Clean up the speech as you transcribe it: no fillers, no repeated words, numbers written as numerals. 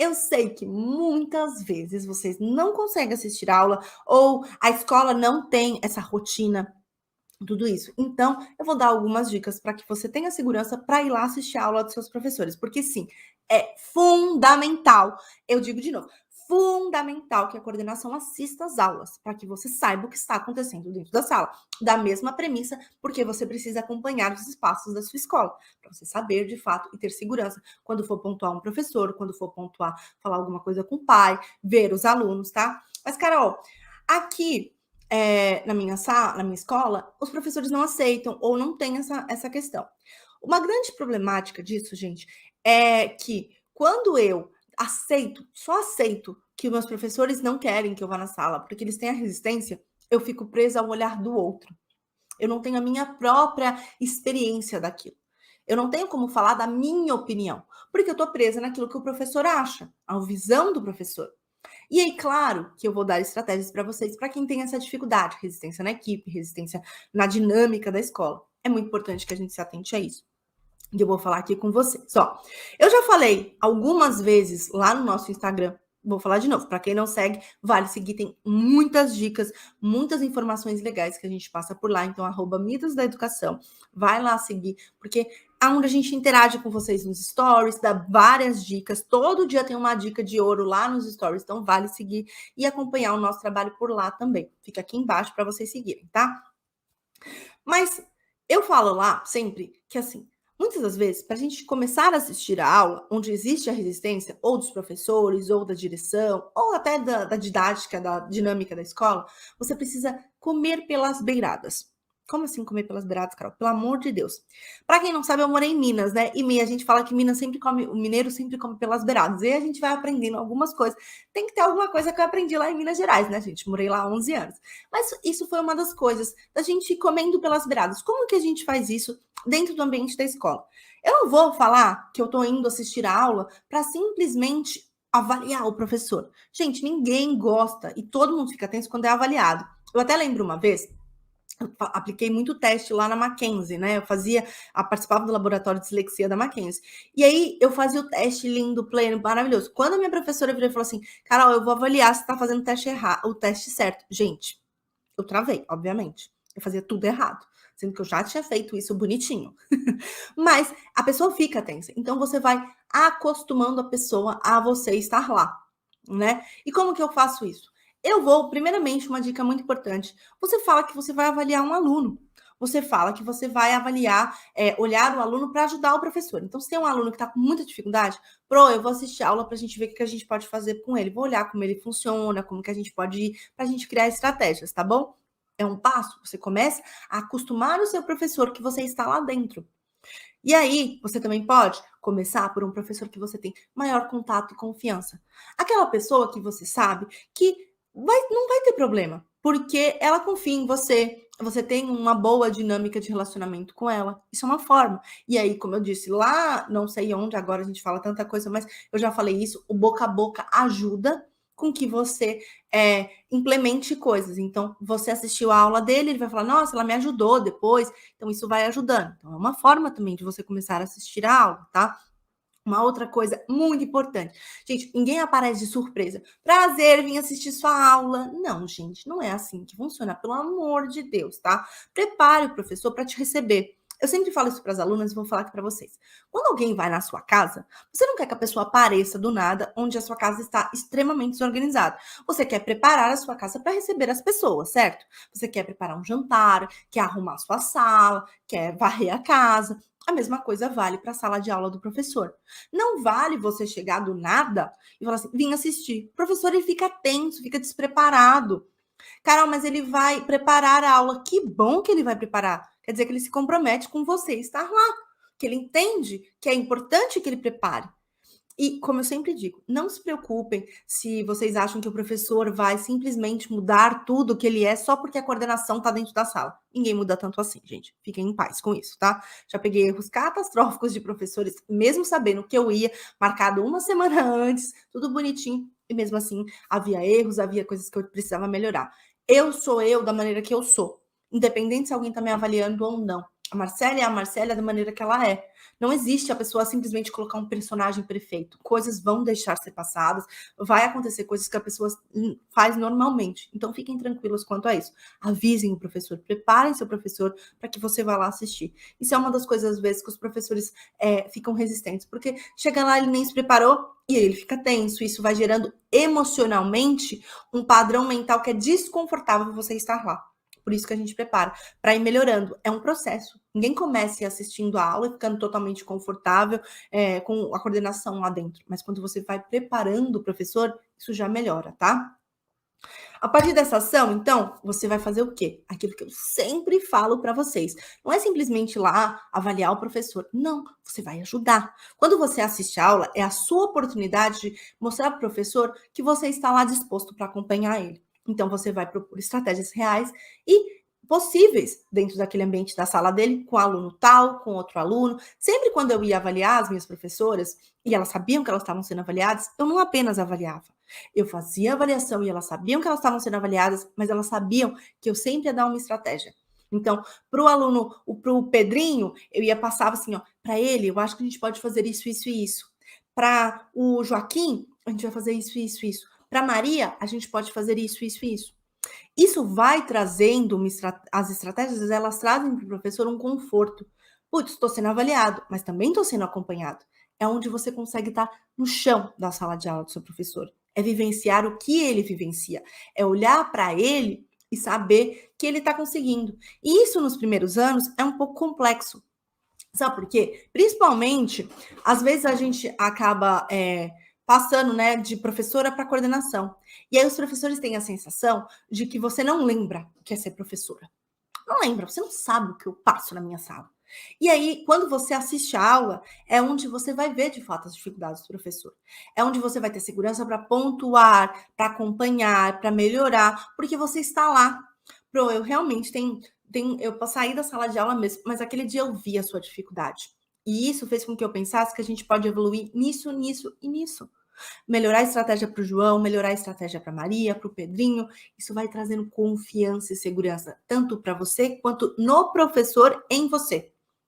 Eu sei que muitas vezes vocês não conseguem assistir aula ou a escola não tem essa rotina, tudo isso. Então, eu vou dar algumas dicas para que você tenha segurança para ir lá assistir a aula dos seus professores, porque sim, é fundamental. Eu digo de novo, fundamental que a coordenação assista às aulas, para que você saiba o que está acontecendo dentro da sala. Da mesma premissa, porque você precisa acompanhar os espaços da sua escola, para você saber de fato e ter segurança quando for pontuar um professor, quando for pontuar, falar alguma coisa com o pai, ver os alunos, tá? Mas, Carol, aqui na minha sala, na minha escola, os professores não aceitam ou não tem essa questão. Uma grande problemática disso, gente, é que quando eu aceito, só aceito que meus professores não querem que eu vá na sala, porque eles têm a resistência, eu fico presa ao olhar do outro. Eu não tenho a minha própria experiência daquilo. Eu não tenho como falar da minha opinião, porque eu estou presa naquilo que o professor acha, a visão do professor. E aí, claro, que eu vou dar estratégias para vocês, para quem tem essa dificuldade, resistência na equipe, resistência na dinâmica da escola. É muito importante que a gente se atente a isso. E eu vou falar aqui com vocês. Ó, eu já falei algumas vezes lá no nosso Instagram, vou falar de novo. Para quem não segue, vale seguir, tem muitas dicas, muitas informações legais que a gente passa por lá. Então, @mitos da educação. Vai lá seguir, porque é onde a gente interage com vocês nos stories, dá várias dicas. Todo dia tem uma dica de ouro lá nos stories. Então, vale seguir e acompanhar o nosso trabalho por lá também. Fica aqui embaixo para vocês seguirem, tá? Mas eu falo lá sempre que, assim, muitas das vezes, para a gente começar a assistir a aula, onde existe a resistência, ou dos professores, ou da direção, ou até da didática, da dinâmica da escola, você precisa comer pelas beiradas. Como assim comer pelas beiradas, Carol? Pelo amor de Deus. Para quem não sabe, eu morei em Minas, né? E a gente fala que Minas sempre come, o mineiro sempre come pelas beiradas. E aí a gente vai aprendendo algumas coisas. Tem que ter alguma coisa que eu aprendi lá em Minas Gerais, né, gente? Morei lá há 11 anos. Mas isso foi uma das coisas, da gente ir comendo pelas beiradas. Como que a gente faz isso dentro do ambiente da escola? Eu não vou falar que eu estou indo assistir a aula para simplesmente avaliar o professor. Gente, ninguém gosta e todo mundo fica tenso quando é avaliado. Eu até lembro uma vez, eu apliquei muito teste lá na Mackenzie, né? Participava do laboratório de dislexia da Mackenzie. E aí eu fazia o teste lindo, pleno, maravilhoso. Quando a minha professora virou e falou assim: Carol, eu vou avaliar se tá fazendo o teste errado, o teste certo. Gente, eu travei, obviamente. Eu fazia tudo errado, sendo que eu já tinha feito isso bonitinho. Mas a pessoa fica tensa. Então você vai acostumando a pessoa a você estar lá, né? E como que eu faço isso? Eu vou, primeiramente, uma dica muito importante. Você fala que você vai avaliar um aluno. Você fala que você vai avaliar, olhar o aluno para ajudar o professor. Então, se tem um aluno que está com muita dificuldade, eu vou assistir a aula para a gente ver o que a gente pode fazer com ele. Vou olhar como ele funciona, como que a gente pode ir, para a gente criar estratégias, tá bom? É um passo. Você começa a acostumar o seu professor que você está lá dentro. E aí, você também pode começar por um professor que você tem maior contato e confiança. Aquela pessoa que você sabe que não vai ter problema, porque ela confia em você, você tem uma boa dinâmica de relacionamento com ela. Isso é uma forma. E aí, como eu disse, lá, não sei onde, agora a gente fala tanta coisa, mas eu já falei isso, o boca a boca ajuda com que você implemente coisas. Então, você assistiu a aula dele, ele vai falar, nossa, ela me ajudou depois. Então, isso vai ajudando. Então, é uma forma também de você começar a assistir a aula, tá? Uma outra coisa muito importante. Gente, ninguém aparece de surpresa. Prazer, vim assistir sua aula. Não, gente, não é assim que funciona, pelo amor de Deus, tá? Prepare o professor para te receber. Eu sempre falo isso para as alunas e vou falar aqui para vocês. Quando alguém vai na sua casa, você não quer que a pessoa apareça do nada onde a sua casa está extremamente desorganizada. Você quer preparar a sua casa para receber as pessoas, certo? Você quer preparar um jantar, quer arrumar a sua sala, quer varrer a casa. A mesma coisa vale para a sala de aula do professor. Não vale você chegar do nada e falar assim, vim assistir. O professor, ele fica tenso, fica despreparado. Carol, mas ele vai preparar a aula. Que bom que ele vai preparar. Quer dizer que ele se compromete com você estar lá. Que ele entende que é importante que ele prepare. E, como eu sempre digo, não se preocupem se vocês acham que o professor vai simplesmente mudar tudo que ele é só porque a coordenação está dentro da sala. Ninguém muda tanto assim, gente. Fiquem em paz com isso, tá? Já peguei erros catastróficos de professores, mesmo sabendo que eu ia, marcado uma semana antes, tudo bonitinho, e mesmo assim havia erros, havia coisas que eu precisava melhorar. Eu sou eu da maneira que eu sou, independente se alguém está me avaliando ou não. A Marcela é a Marcela da maneira que ela é. Não existe a pessoa simplesmente colocar um personagem perfeito. Coisas vão deixar ser passadas, vai acontecer coisas que a pessoa faz normalmente. Então fiquem tranquilos quanto a isso. Avisem o professor, preparem seu professor para que você vá lá assistir. Isso é uma das coisas, às vezes, que os professores ficam resistentes, porque chega lá, ele nem se preparou e aí ele fica tenso. Isso vai gerando emocionalmente um padrão mental que é desconfortável você estar lá. Por isso que a gente prepara, para ir melhorando. É um processo. Ninguém começa assistindo a aula e ficando totalmente confortável com a coordenação lá dentro. Mas quando você vai preparando o professor, isso já melhora, tá? A partir dessa ação, então, você vai fazer o quê? Aquilo que eu sempre falo para vocês. Não é simplesmente ir lá avaliar o professor. Não, você vai ajudar. Quando você assiste a aula, é a sua oportunidade de mostrar para o professor que você está lá disposto para acompanhar ele. Então, você vai propor estratégias reais e possíveis dentro daquele ambiente da sala dele, com aluno tal, com outro aluno. Sempre quando eu ia avaliar as minhas professoras, e elas sabiam que elas estavam sendo avaliadas, eu não apenas avaliava. Eu fazia avaliação e elas sabiam que elas estavam sendo avaliadas, mas elas sabiam que eu sempre ia dar uma estratégia. Então, para o aluno, para o Pedrinho, eu ia passar assim, ó, para ele, eu acho que a gente pode fazer isso, isso e isso. Para o Joaquim, a gente vai fazer isso, isso, isso. Para Maria, a gente pode fazer isso, isso e isso. Isso vai trazendo as estratégias, elas trazem para o professor um conforto. Putz, estou sendo avaliado, mas também estou sendo acompanhado. É onde você consegue estar no chão da sala de aula do seu professor. É vivenciar o que ele vivencia. É olhar para ele e saber que ele está conseguindo. E isso nos primeiros anos é um pouco complexo. Sabe por quê? Principalmente, às vezes a gente acaba passando, né, de professora para coordenação. E aí os professores têm a sensação de que você não lembra o que é ser professora. Não lembra, você não sabe o que eu passo na minha sala. E aí, quando você assiste a aula, é onde você vai ver de fato as dificuldades do professor. É onde você vai ter segurança para pontuar, para acompanhar, para melhorar, porque você está lá. Pro, eu realmente eu saí da sala de aula mesmo, mas aquele dia eu vi a sua dificuldade. E isso fez com que eu pensasse que a gente pode evoluir nisso, nisso e nisso. Melhorar a estratégia para o João, melhorar a estratégia para Maria, para o Pedrinho. Isso vai trazendo confiança e segurança, tanto para você quanto no professor em você.